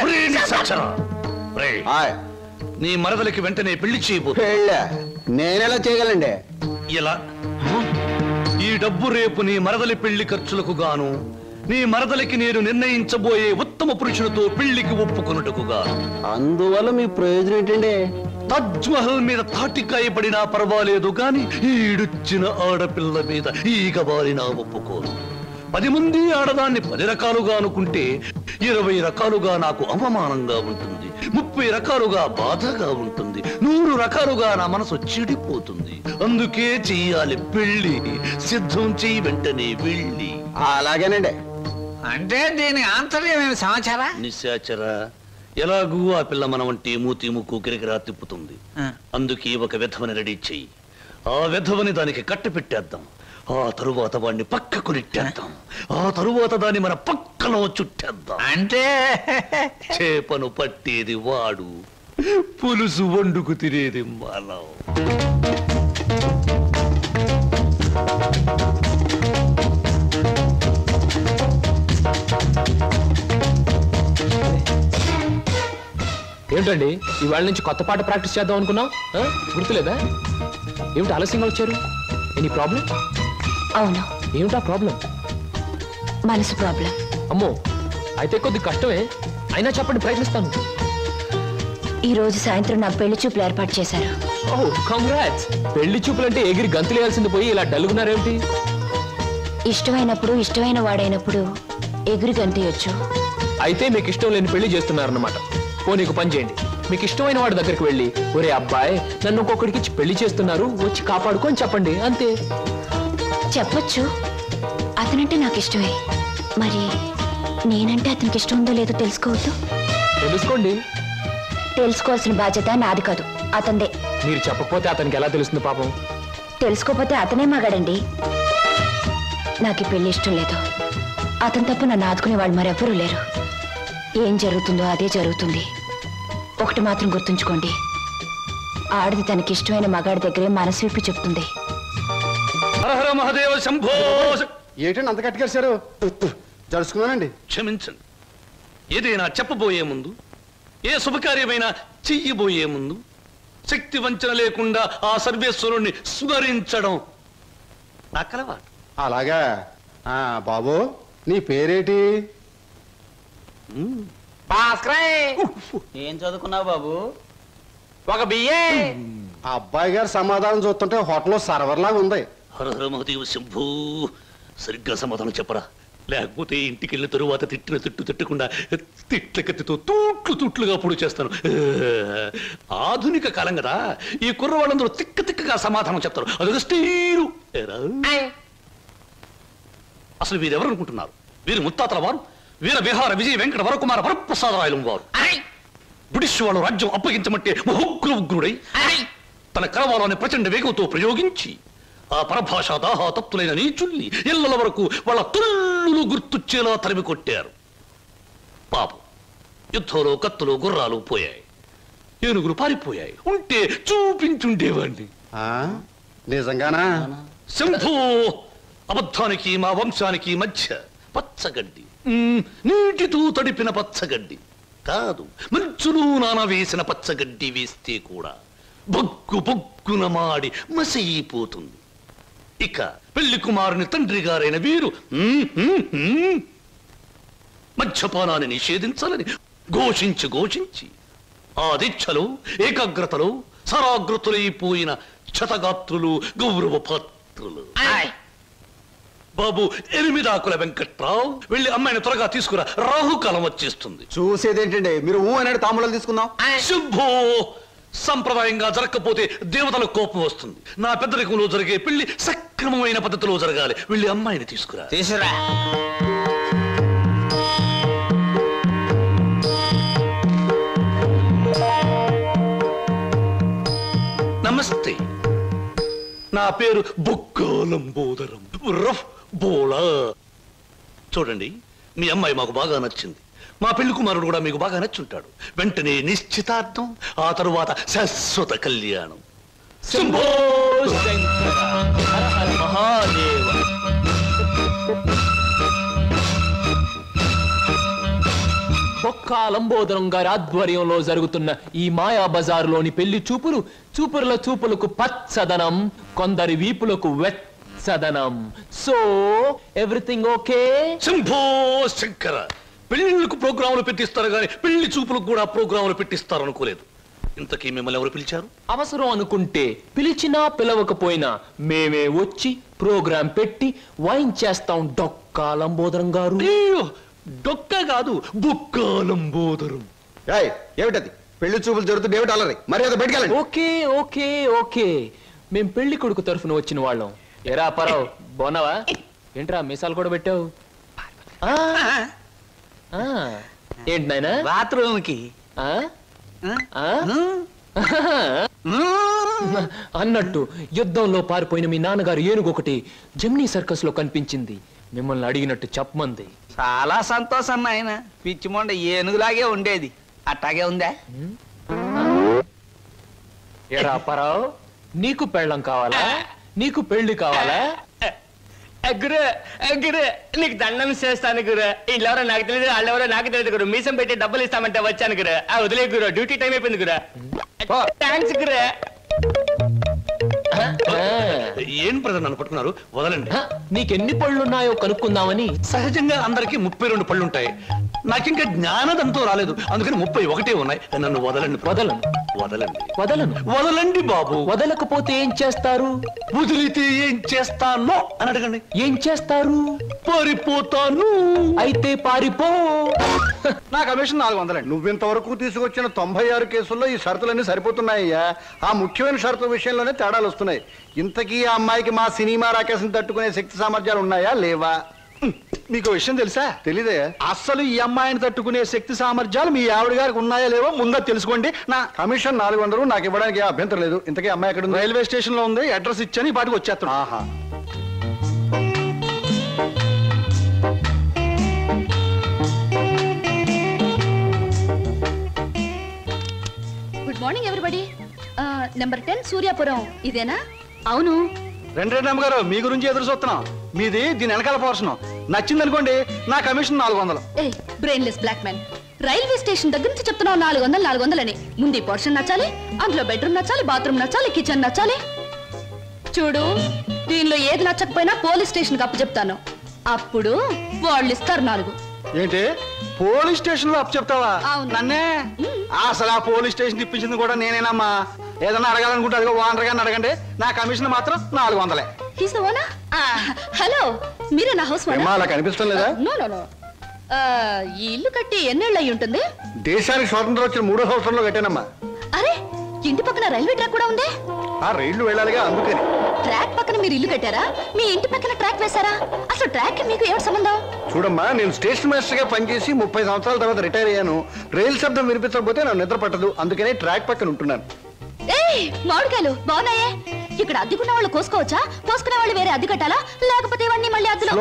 నీ మరదలికి వెంటనే పెళ్లి చేయబో. నేనెలా చేయగలండి? ఇలా ఈ డబ్బు రేపు నీ మరదలి పెళ్లి ఖర్చులకు గాను, నీ మరదలికి నేను నిర్ణయించబోయే ఉత్తమ పురుషులతో పెళ్లికి ఒప్పుకొనుటకు గాను. అందువల్ల మీ ప్రయోజనం ఏంటండి? తాజ్ మహల్ మీద తాటికాయ పడినా పర్వాలేదు గాని ఈడుచ్చిన ఆడపిల్ల మీద ఈగ బారినా ఒప్పుకోను. 10 మంది ఆడదాన్ని 10 రకాలుగా అనుకుంటే 20 రకాలుగా నాకు అవమానంగా ఉంటుంది, 30 రకాలుగా బాధగా ఉంటుంది, 100 రకాలుగా నా మనసు చెడిపోతుంది. అందుకే చెయ్యాలి పెళ్లి. సిద్ధం చెయ్యి, వెంటనే వెళ్ళి. అలాగేనండి. అంటే దీని ఆంతర్యమైన సమాచారా? నిశాచరా, ఎలాగూ ఆ పిల్ల మన వంటి మూతి ముక్కు కిరికిరా తిప్పుతుంది. అందుకే ఒక విధవని రెడీ చెయ్యి. ఆ వెధవని దానికి కట్టి పెట్టేద్దాం. ఆ తరువాత వాడిని పక్కకు నెట్టేద్దాం. ఆ తరువాత దాన్ని మన పక్కలో చుట్టేద్దాం. అంటే చేపను పట్టేది వాడు, పులుసు వండుకు తినేది మనం. ఏమిటండి ఇవాళ నుంచి కొత్త పాట ప్రాక్టీస్ చేద్దాం అనుకున్నాం, గుర్తులేదా? ఏమిటి ఆలస్యంగా వచ్చారు? Any problem? అవును, ఏమిటా ప్రాబ్లం? మనసు ప్రాబ్లం. అమ్మో, అయితే కొద్ది కష్టమే, అయినా చెప్పండి, ప్రయత్నిస్తాను. ఈ రోజు సాయంత్రం నా పెళ్లి చూపులు ఏర్పాటు చేశారు. ఓ కంగ్రాట్స్. పెళ్లి చూపులంటే ఎగిరి గంతులేయాల్సింది పోయి ఇలా డల్గున్నారేమిటి? ఇష్టమైనప్పుడు ఇష్టమైన వాడైనప్పుడు ఎగిరి గంతయొచ్చు. అయితే మీకు ఇష్టం లేని పెళ్లి చేస్తున్నారన్నమాట. ఓ నీకు పని చేయండి, మీకు ఇష్టమైన వాడి దగ్గరికి వెళ్ళి, ఒరే అబ్బాయి నన్ను ఇంకొకడికి ఇచ్చి పెళ్లి చేస్తున్నారు, వచ్చి కాపాడుకొని చెప్పండి, అంతే. చెప్పొచ్చు, అతనంటే నాకు ఇష్టమే. మరి నేనంటే అతనికి ఇష్టం ఉందో లేదో తెలుసుకోవద్దు? తెలుసుకోండి. తెలుసుకోవాల్సిన బాధ్యత నాది కాదు, అతందే. మీరు చెప్పకపోతే అతనికి ఎలా తెలుస్తుంది పాపం? తెలుసుకోపోతే అతనే మగాడండి. నాకు ఈ పెళ్లి ఇష్టం లేదు. అతని తప్పు నన్ను ఆదుకునే వాళ్ళు మరెవ్వరూ లేరు. ఏం జరుగుతుందో అదే జరుగుతుంది. ఒకటి మాత్రం గుర్తుంచుకోండి, ఆడిది తనకి ఇష్టమైన మగాడి దగ్గరే మనసు విప్పి చెప్తుంది. హరహర మహాదేవ శంభో. ఏంటండి అంత కట్టుకేశారు? జరుచుకున్నానండి. క్షమించండి. ఏదైనా చెప్పబోయే ముందు, ఏ శుభకార్యమైనా చెయ్యబోయే ముందు శక్తి వంచన లేకుండా ఆ సర్వేశ్వరుణ్ణి స్మరించడం నా కలవాటు. అలాగా. బాబు నీ పేరేటి? ఏం చదువుకున్నావు బాబు? ఒక బిఏ. ఆ అబ్బాయి గారు సమాధానం చూస్తుంటే హోటల్లో సర్వర్ లాగా ఉంది. హరహర మహాదేవ శంభూ. సరిగ్గా సమాధానం చెప్పరా, లేకపోతే ఇంటికి వెళ్ళిన తరువాత తిట్టిన తిట్టు తిట్టకుండా తిట్ల కత్తితో తూట్లుగా పొడి చేస్తాను. ఆధునిక కాలం కదా, ఈ కుర్రవాళ్ళందరూ తిక్కగా సమాధానం చెప్తారు. అదొక స్టీరు. అసలు వీరెవరు అనుకుంటున్నారు? వీరు ముత్తాతల వారు వీర విహార విజయ వెంకట వరకుమార వరప్రసాదరాయలం వారు. బ్రిటిష్ వాళ్ళు రాజ్యం అప్పగించమంటే ఉగ్రుడై తన కరవాలని ప్రచండ వేగంతో ప్రయోగించి ఆ పరభాషా దాహాతత్తులైన నీచుల్ని ఇళ్ల వరకు వాళ్ళ తుల్లులు గుర్తుచ్చేలా తరిమి కొట్టారు. పాపం, యుద్ధంలో కత్తులు గుర్రాలు పోయాయి, ఏనుగులు పారిపోయాయి. ఉంటే చూపించుండేవాడిని. నిజంగానా? శంభూ. అబద్ధానికి మా వంశానికి మధ్య పచ్చగడ్డి, నీటితో తడిపిన పచ్చగడ్డి కాదు, మంచులు నాన వేసిన పచ్చగడ్డి వేస్తే కూడా బొగ్గున మాడి మసైపోతుంది. ఇక పెళ్లి కుమారుని తండ్రి గారైన వీరు మద్యపానాన్ని నిషేధించాలని ఘోషించి ఆ దీక్షలో ఏకాగ్రతలో సరాగ్రతులైపోయిన క్షతగాత్రులు, గౌరవ పాత్రులు. బాబు, 8 ఆకుల వెంకట్రావు, వెళ్ళి అమ్మాయిని త్వరగా తీసుకురా, రాహుకాలం వచ్చేస్తుంది. చూసేదేంటండి, మీరు అనేది తాంబూలాలు తీసుకుందాం. శుభో. సంప్రదాయంగా జరగకపోతే దేవతలకు కోపం వస్తుంది. నా పెద్దరికంలో జరిగే పెళ్లి సక్రమమైన పద్ధతిలో జరగాలి. వెళ్ళి అమ్మాయిని తీసుకురా. తీసురా. నమస్తే, నా పేరు బొక్కాలంబోదరం రఫ్ బోళా. చూడండి, మీ అమ్మాయి మాకు బాగా నచ్చింది. మా పెళ్లి కుమారుడు కూడా మీకు బాగా నచ్చుంటాడు. వెంటనే నిశ్చితార్థం, ఆ తరువాత శాశ్వత కళ్యాణం. శంభో శంకర హర హర మహాదేవ. బొక్కాలంబోదరం గారి ఆధ్వర్యంలో జరుగుతున్న ఈ మాయా బజారులోని పెళ్లి చూపులకు పచ్చదనం, కొందరి వీపులకు వెచ్చదనం. So everything okay? Shambho Shankara. పెళ్లిళ్ళకు ప్రోగ్రాములు పెట్టిస్తారు గాని పెళ్లి చూపులకు కూడా ప్రోగ్రాములు పెట్టిస్తారు అనుకోలేదు. ఇంతకీ మిమ్మల్ని ఎవరు పిలిచారు? అవసరం అనుకుంటే, పిలిచినా పిలవకపోయినా మేమే వచ్చి ప్రోగ్రాం పెట్టి వైన్ చేస్తాం డొక్కాలంబోదరం గారు. డొక్క కాదు, బొక్కాలంబోదరం. ఏమిటది? పెళ్లి చూపులు జరుగుతుంది, ఏమిటి అలరి? మరి అది బయటకెళ్ళండి. ఓకే ఓకే ఓకే, మేం పెళ్లి కొడుకు తరఫున వచ్చిన వాళ్ళం. ఎరా పరావు, బాగున్నావా? ఏంట్రా మీసాలు కూడా పెట్టావు? ఏంటి నాయనా? బాత్రూమ్ కి. అన్నట్టు యుద్ధంలో పారిపోయిన మీ నాన్నగారు ఏనుగొకటి జమ్నీ సర్కస్ లో కనిపించింది. మిమ్మల్ని అడిగినట్టు చెప్పమంది. చాలా సంతోషం నాయన. పిచ్చి మొండ ఏనుగులాగే ఉండేది, అట్టాగే ఉందా? ఏరా అప్పారావు, నీకు పెళ్ళం కావాలా? నీకు పెళ్లి కావాలా? గురు గురు నీకు దండం చేస్తాను గురు. వీళ్ళెవరో నాకు తెలియదు, వాళ్ళెవరో నాకు తెలియదు గురు. మీసం పెట్టి డబ్బులు ఇస్తామంటే వచ్చాను గురు. వదిలే గురు, డ్యూటీ టైం అయిపోయింది గురు. థ్యాంక్స్ గురు. ఏం బ్రదర్ నన్ను పట్టుకున్నారు? వదలండి. నీకెన్ని పళ్ళున్నాయో కనుక్కుందామని. సహజంగా అందరికి 32 పళ్ళుంటాయి. నాకింకా జ్ఞానదంతో రాలేదు, అందుకని 31 ఉన్నాయి. నన్ను వదలండి. వదలను. వదలండి. వదలను. వదలండి బాబు. వదలకపోతే ఏం చేస్తారు? వదిలితే ఏం చేస్తానో అని అడగండి. ఏం చేస్తారు? పారిపోతాను. అయితే పారిపో. నా కమిషన్ 400. నువ్వింతవరకు తీసుకొచ్చిన 96 కేసుల్లో ఈ షరతులన్నీ సరిపోతున్నాయ్యా. ఆ ముఖ్యమైన షరతుల విషయంలోనే తేడాలు వస్తున్నాయి. ఇంతకీ ఆ అమ్మాయికి మా సినిమా రాకేశం తట్టుకునే శక్తి సామర్థ్యాలు ఉన్నాయా లేవా? మీకు విషయం తెలుసా? తెలీదే. అస్సలు ఈ అమ్మాయిని తట్టుకునే శక్తి సామర్థ్యాలు మీ ఆవిడ గారికి ఉన్నాయా లేవో ముందు తెలుసుకోండి. నా కమిషన్ 400 నాకు ఇవ్వడానికి అభ్యంతరం లేదు. ఇంతకీ అమ్మాయి ఎక్కడ ఉంది? రైల్వే స్టేషన్ లో ఉంది. అడ్రస్ ఇచ్చాను, ఈ పాటికి వచ్చేస్తాను. ఆహా. Good morning everybody. Number 10 Suryapuram ఇదేనా? అవును. రెండమ్మ గారు, మీ గురించి ఎదురు చూస్తున్నాం. మీది దీని వెనకాల పోర్షన్ నచ్చింది అనుకోండి, నా commission 400. Brainless black man, railway station దగ్గర నుంచి చెప్తున్నావు 400 అని. ముందు ఈ పోర్షన్ నచ్చాలి, అందులో బెడ్రూమ్ నచ్చాలి, బాత్రూమ్ నచ్చాలి, కిచెన్ నచ్చాలి. చూడు, దీనిలో ఏది నచ్చకపోయినా పోలీస్ స్టేషన్ కి అప్పు చెప్తాను. అప్పుడు వాళ్ళు ఇస్తారు 4. ఏంటి పోలీస్ స్టేషన్ లో అప్పు చెప్తావా? నన్నే? అసలు ఆ పోలీస్ స్టేషన్ ఇప్పించింది కూడా నేనేనమ్మా. ఏదన్నా అడగాలనుకుంటే అదిగో ఓనర్ గారిని అడగండి. నా కమిషన్ మాత్రం 400. హలో, మీరే నా హౌస్ అలా కనిపిస్తాం లేదా? ఈ ఇల్లు కట్టి ఎన్నేళ్ళు అయి ఉంటుంది? దేశానికి స్వాతంత్రం వచ్చిన 3వ సంవత్సరంలో కట్టానమ్మా. అరే, ఇంటి పక్కన రైల్వే ట్రాక్ కూడా ఉంది. ఆ రైళ్లు వెళ్ళాలిగా, అందుకని. ట్రాక్ పక్కన మీరు ఇల్లు కట్టారా? మీ ఇంటి పక్కన ట్రాక్ వేశారా? అసలు ట్రాక్ మీకు ఏమిటి సంబంధం? చూడమ్మా, నేను స్టేషన్ మాస్టర్ గా పనిచేసి 30 సంవత్సరాల తర్వాత రిటైర్ అయ్యాను. రైలు శబ్దం వినిపించకపోతే నాకు నిద్ర పట్టదు, అందుకనే ట్రాక్ పక్కన ఉంటున్నాను. మామిడికాయలు బాగున్నాయే. ఇక్కడ అద్దెకున్న వాళ్ళు కోసుకోవచ్చా? కోసుకునే వాళ్ళు వేరే అద్దె కట్టాలా, లేకపోతే ఇవన్నీ మళ్ళీ అద్దెలో?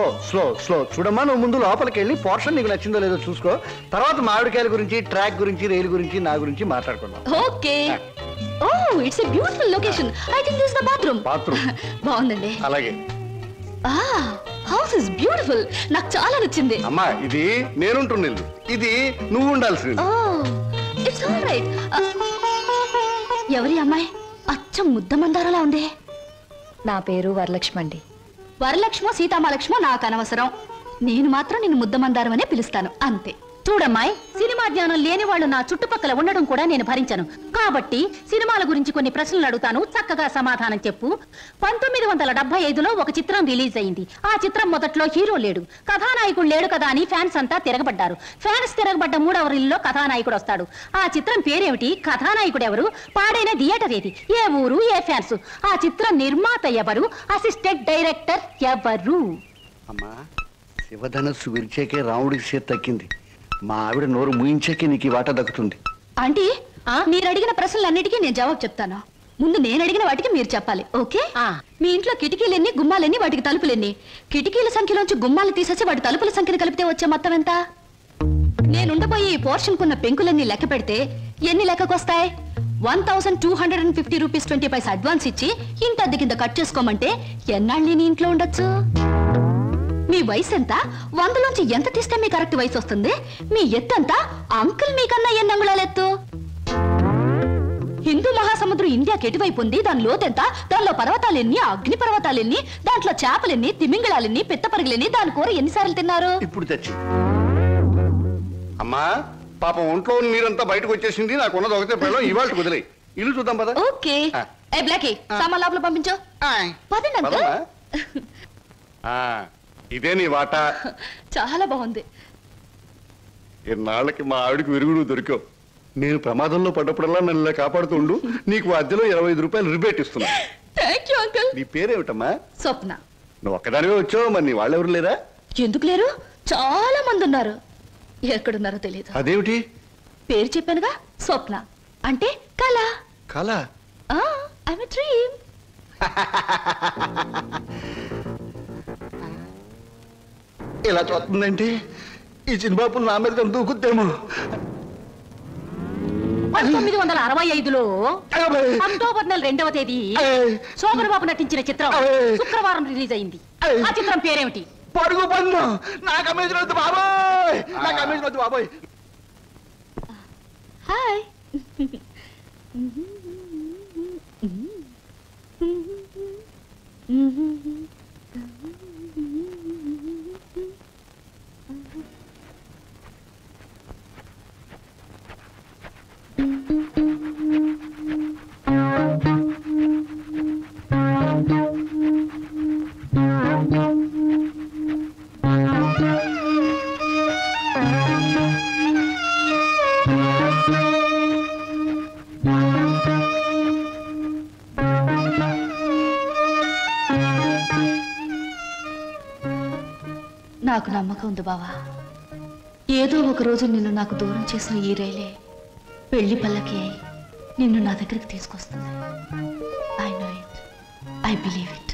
స్లో చూడమ్మా, నువ్వు ముందు లోపలికి వెళ్ళి పోర్షన్ నీకు నచ్చిందో లేదో చూసుకో. తర్వాత మామిడికాయల గురించి, ట్రాక్ గురించి, రైలు గురించి, నా గురించి మాట్లాడుకుందాం. Okay. It's a beautiful location. I think this the bathroom. బాగుందండి. అలాగే. House is beautiful. నాకు చాలా నచ్చింది. అమ్మా, ఇది నేనుంటున్న ఇల్లు, ఇది నువ్వు ఉండాల్సింది. It's all right. ఎవరి అమ్మాయి? అచ్చం ముద్ద మందారలా ఉంది. నా పేరు వరలక్ష్మి అండి. వరలక్ష్మో సీతామలక్ష్మో నాకు అనవసరం. నేను మాత్రం నిన్ను ముద్ద మందారం అనే పిలుస్తాను, అంతే. చూడమ్మాయి, సినిమా జ్ఞానం లేని వాళ్ళు నా చుట్టుపక్కల ఉండడం కూడా నేను భరించను. కాబట్టి సినిమాల గురించి కొన్ని ప్రశ్నలు అడుగుతాను, చక్కగా సమాధానం చెప్పు. 1975లో ఒక చిత్రం రిలీజ్ అయింది. ఆ చిత్రం మొదట్లో హీరో లేడు, కథానాయకుడు లేడు కదా అని ఫ్యాన్స్ అంతా తిరగబడ్డారు. ఫ్యాన్స్ తిరగబడ్డ 3వ రీల్లో కథానాయకుడు వస్తాడు. ఆ చిత్రం పేరేమిటి? కథానాయకుడు ఎవరు? పాడైన థియేటర్ ఏది? ఏ ఊరు? ఏ ఫ్యాన్స్? ఆ చిత్రం నిర్మాత ఎవరు? అసిస్టెంట్ డైరెక్టర్ ఎవరు? అమ్మా, శివధనస్సు విరిచేకే రాముడికి చేతి తక్కింది. మా ఆవిడ నోరు ముయించాకే నీకు ఈ వాటా దక్కుతుంది. ఆంటీ, మీరు అడిగిన ప్రశ్నలన్నిటికీ నేను జవాబు చెప్తాను. ముందు నేను అడిగిన వాటికి మీరు చెప్పాలి, ఓకే? మీ ఇంట్లో కిటికీలెన్ని, గుమ్మాలెన్ని, వాటికి తలుపులెన్ని? కిటికీల సంఖ్యలోంచి గుమ్మాలు తీసేసి వాటి తలుపుల సంఖ్యను కలిపితే వచ్చే మొత్తం ఎంత? నేనుండబోయి ఈ పోర్షన్ కున్న పెంకులన్నీ లెక్క పెడితే ఎన్ని లెక్కకొస్తాయి? 1250 రూపీస్ 20 పైసా అడ్వాన్స్ ఇచ్చి ఇంటి అద్దె కింద కట్ చేసుకోమంటే ఎన్నాళ్ళు నీ ఇంట్లో ఉండొచ్చు? మీ వయసు ఎంత? 100లోంచి ఎంత తీస్తే మీ కరెక్ట్ వయసు వస్తుంది? మీ ఎత్తు ఎంత? అంకుల్ మీకన్నా ఎన్ని అంగుళాలు ఎత్తు? హిందూ మహాసముద్రం ఇండియాకి ఎటువైపు ఉంది? దాని లోతెంత? దానిలో పర్వతాలెన్ని, అగ్ని పర్వతాలెన్ని, దాంట్లో చేపలెన్ని, తిమింగళాలెన్ని, పిత్తపరుగులెన్ని, దాని కూర ఎన్నిసార్లు తిన్నారు? ఇప్పుడు తెచ్చి అమ్మా, పాపం ఒంట్లో నీరంతా బయటకు వచ్చేసింది. నాకు ఉన్నది ఒకటే పిల్లలు, ఇవాళ కుదిలే. ఇల్లు చూద్దాం పద. ఓకే. ఏ బ్లాకీ, సామాన్ లోపల పంపించు. పదండి అంకుల్. ఇదే నీ వాటా. చాలా బాగుంది. ఇన్నాళ్ళకి మా ఆవిడికి విరుగుడు దొరికావు. నేను ప్రమాదంలో పడ్డప్పుడల్లా నన్ను ఇలా కాపాడుతుండు. నీకు అద్దెలో 25 రూపాయలు రిబేట్ ఇస్తున్నా. Thank you uncle. నీ పేరేమిటమ్మా? స్వప్న. నువ్వు ఒక్కదానివే వచ్చావు, మరి నీ వాళ్ళెవరు లేరా? ఎందుకు లేరు? చాలా మంది ఉన్నారు. ఎక్కడున్నారో తెలియదు. అదేమిటి? పేరు చెప్పానుగా, స్వప్న అంటే కళ. కళ I'm a dream. ఇలా చూస్తుందంటే ఈ చిన్నబాబు నా మీద దూకుద్దేమో. 1965లో అక్టోబర్ నెల 2వ తేదీ శోభన్ బాబు నటించిన చిత్రం శుక్రవారం రిలీజ్ అయింది. ఆ చిత్రం పేరేమిటి? పరుగు పన్ను. నాకు అమేజన్ వద్దు బాబోయ్, నాకు అమేజన్ వద్దు బాబోయ్. హాయ్. నాకు నమ్మకం ఉంది బావా, ఏదో ఒక రోజు నిన్ను నాకు దూరం చేసిన ఈ రైలే పెళ్లి పల్లకి అయి నిన్ను నా దగ్గరికి తీసుకొస్తుంది. I know it, I believe it.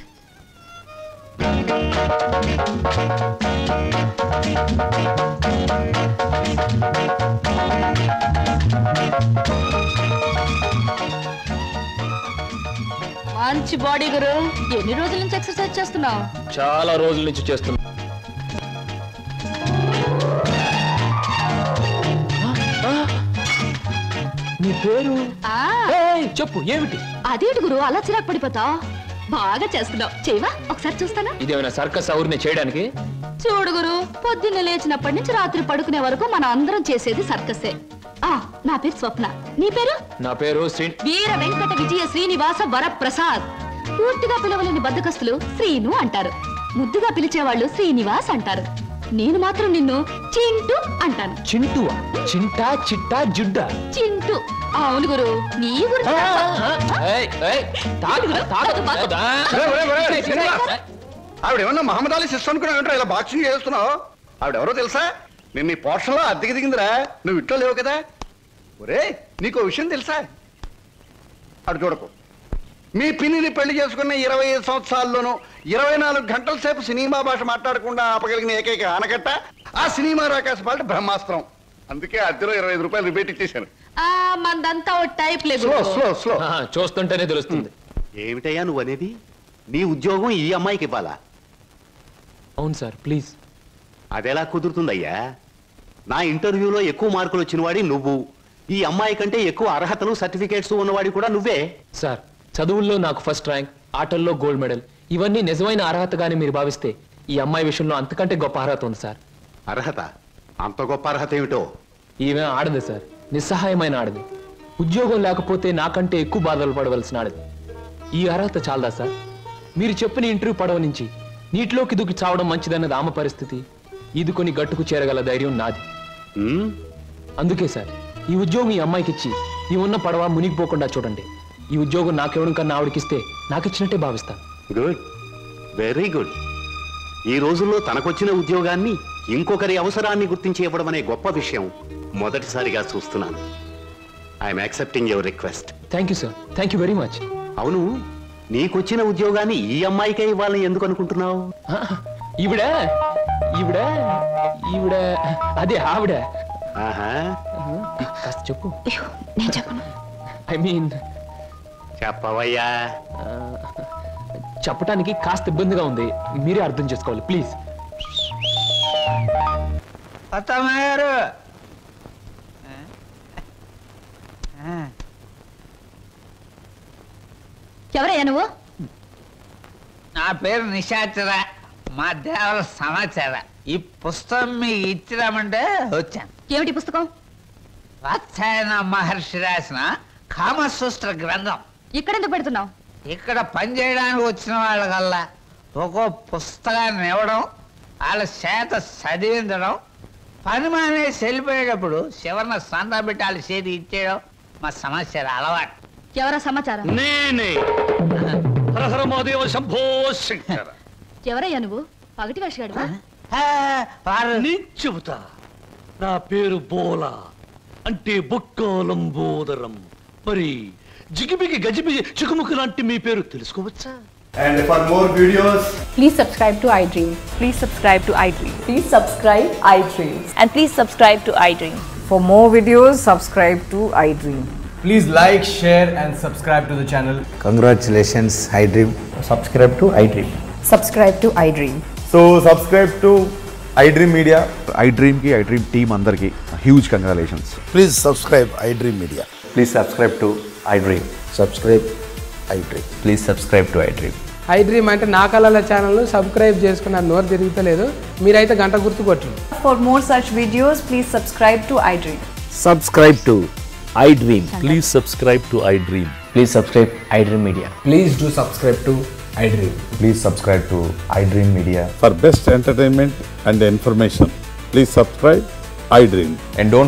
మంచి బాడీ గురు. ఎన్ని రోజుల నుంచి ఎక్సర్సైజ్ చేస్తున్నావు? చాలా రోజుల నుంచి చేస్తున్నా. నీ పేరు చెప్పు, ఏమిటి? అదేంటి గురు అలా చిరాకు పడిపోతావు? బాగా చేస్తున్నావు. చేయవా ఒకసారి చూస్తానా? ఇదేమైనా సర్కస్ ఔర్ని చేయడానికి? చూడు గురు, పొద్దున్న లేచినప్పటి నుంచి రాత్రి పడుకునే వరకు మన అందరం చేసేది సర్కసే. నా పేరు స్వప్న. నీ పేరు? నా పేరు వీర వెంకట విజయ శ్రీనివాస వరప్రసాద్. పూర్తిగా పిలవలేని బద్దకస్తులు శ్రీను అంటారు, ముద్దుగా పిలిచేవాళ్ళు శ్రీనివాస్ అంటారు. నేను మాత్రం నిన్ను చింటూ అంటాను. చింటూవా? చింటా, చిట్టా, జుడ్డా? చింటూ. అవును గురు, నీ గురించి ఆవిడేమన్నా మహమ్మద్ అలీ సిస్టర్ అనుకున్నా ఇలా బాక్సింగ్ చేస్తున్నావు? ఆవిడెవరో తెలుసా? నేను నీ పోర్షన్లో అద్దెకి దిగిందిరా, నువ్వు ఇంట్లో లేవు కదా. ఒరే నీకు విషయం తెలుసా? అటు చూడకు, మీ పిన్నిని పెళ్లి చేసుకున్న 25 సంవత్సరాల్లోనూ 24 గంటల సేపు సినిమా భాష మాట్లాడకుండా ఆపగలిగిన ఏకైక ఆనకట్ట ఆ సినిమా రాకాశ పాట బ్రహ్మాస్త్రం. అందుకే అద్దెలో 25 రూపాయలు రిబేట్ ఇచ్చేశాను. మందంతా టైప్ లేదు. చూస్తుంటేనే తెలుస్తుంది. ఏమిటయ్యా నువ్వు అనేది? నీ ఉద్యోగం ఈ అమ్మాయికి ఇవ్వాలా? అవును సార్, ప్లీజ్. అదెలా కుదురుతుందయ్యా? నా ఇంటర్వ్యూలో ఎక్కువ మార్కులు వచ్చిన వాడి నువ్వు, ఈ అమ్మాయి కంటే ఎక్కువ అర్హతలు సర్టిఫికేట్స్ ఉన్నవాడి కూడా నువ్వే. సార్, చదువుల్లో నాకు ఫస్ట్ ర్యాంక్, ఆటల్లో గోల్డ్ మెడల్, ఇవన్నీ నిజమైన అర్హతగానే మీరు భావిస్తే ఈ అమ్మాయి విషయంలో అంతకంటే గొప్ప అర్హత ఉంది సార్. అర్హత? అంత గొప్ప అర్హత ఏమిటో? ఈమె ఆడదు సార్, నిస్సహాయమైన ఆడది. ఉద్యోగం లేకపోతే నాకంటే ఎక్కువ బాధలు పడవలసిన ఆడది. ఈ అర్హత చాలదా సార్? మీరు చెప్పిన ఇంటర్వ్యూ పడవ నుంచి నీటిలోకి దూకి చావడం మంచిదన్నది ఆమె పరిస్థితి. ఈదుకొని గట్టుకు చేరగల ధైర్యం నాది. అందుకే సార్, ఈ ఉద్యోగం ఈ అమ్మాయికి ఇచ్చి ఈ ఉన్న పడవ మునిగిపోకుండా చూడండి. ఈ ఉద్యోగం నాకెవడం కన్నా ఆవిడకిస్తే నాకిచ్చినట్టే భావిస్తాను. Good, very good. ఈ రోజుల్లో తనకొచ్చిన ఉద్యోగాన్ని ఇంకొకరి అవసరాన్ని గుర్తించి ఇవ్వడం అనే గొప్ప విషయం మొదటిసారిగా చూస్తున్నాను. I'm accepting your request. Thank you sir, thank you very much. అవును, నీకొచ్చిన ఉద్యోగాన్ని ఈ అమ్మాయికే ఇవ్వాలని ఎందుకు అనుకుంటున్నావు? ఈవిడ ఈవిడ ఈవిడ అదే ఆవిడ. కాస్త చెప్పు. నేను చెప్పను. ఐ మీన్ చెప్పవయ్యా. చెప్పడానికి కాస్త ఇబ్బందిగా ఉంది, మీరే అర్థం చేసుకోవాలి ప్లీజ్. అత్తమ్మారు, ఎవరయ్యా నువ్వు? నా పేరు నిశాచర, మా దేవర సమాచార. ఈ పుస్తకం మీకు ఇచ్చిరామంటే వచ్చాను. ఏమిటి పుస్తకం? వాత్సాయన మహర్షి రాసిన కామసూత్ర గ్రంథం. ఇక్కడెందుకు పెడుతున్నావు? ఇక్కడ పనిచేయడానికి వచ్చిన వాళ్ళకల్లా ఒక్కో పుస్తకాన్ని ఇవ్వడం, వాళ్ళ చేత చదివించడం, పని మానేసి వెళ్ళిపోయేటప్పుడు చివరిన సంతా పెట్టి వాళ్ళ చేతి ఇచ్చేయడం మా సమాచారం అలవాటు. ఎవరా సమాచారం? నేనే. శంభో శంకర. ఎవరయ్యా నువ్వు? పగటి వేషగాడు? నేను చెబుతా. నా పేరు బోలా, అంటే బొక్కాలంబోదరం. మరి జిగిబిగి గజిబిగి చికుముకు లాంటి మీ పేరు తెలుసుకోవచ్చా? And for more videos, please subscribe to iDream. Please subscribe to iDream. Please subscribe iDream. And please subscribe to iDream. For more videos, subscribe to iDream. please like, share and subscribe to the channel. Congratulations, iDream. Subscribe to iDream. Subscribe to iDream. So subscribe to iDream Media. iDream ki iDream team andarki huge congratulations. Please subscribe iDream Media. Please subscribe to iDream. Subscribe iDream. Please subscribe to iDream. iDream అంటే నా కళల ఛానల్ సబ్స్క్రైబ్ చేసుకున్న నోరు తిరుగుతలేదు మీరైతే గంట గుర్తు కొట్టండి. For more such videos, please subscribe to iDream. Subscribe to iDream. Please subscribe to iDream. Please subscribe iDream Media. Please do subscribe to iDream. Please subscribe to iDream Media. For best entertainment and information, please subscribe iDream. And don't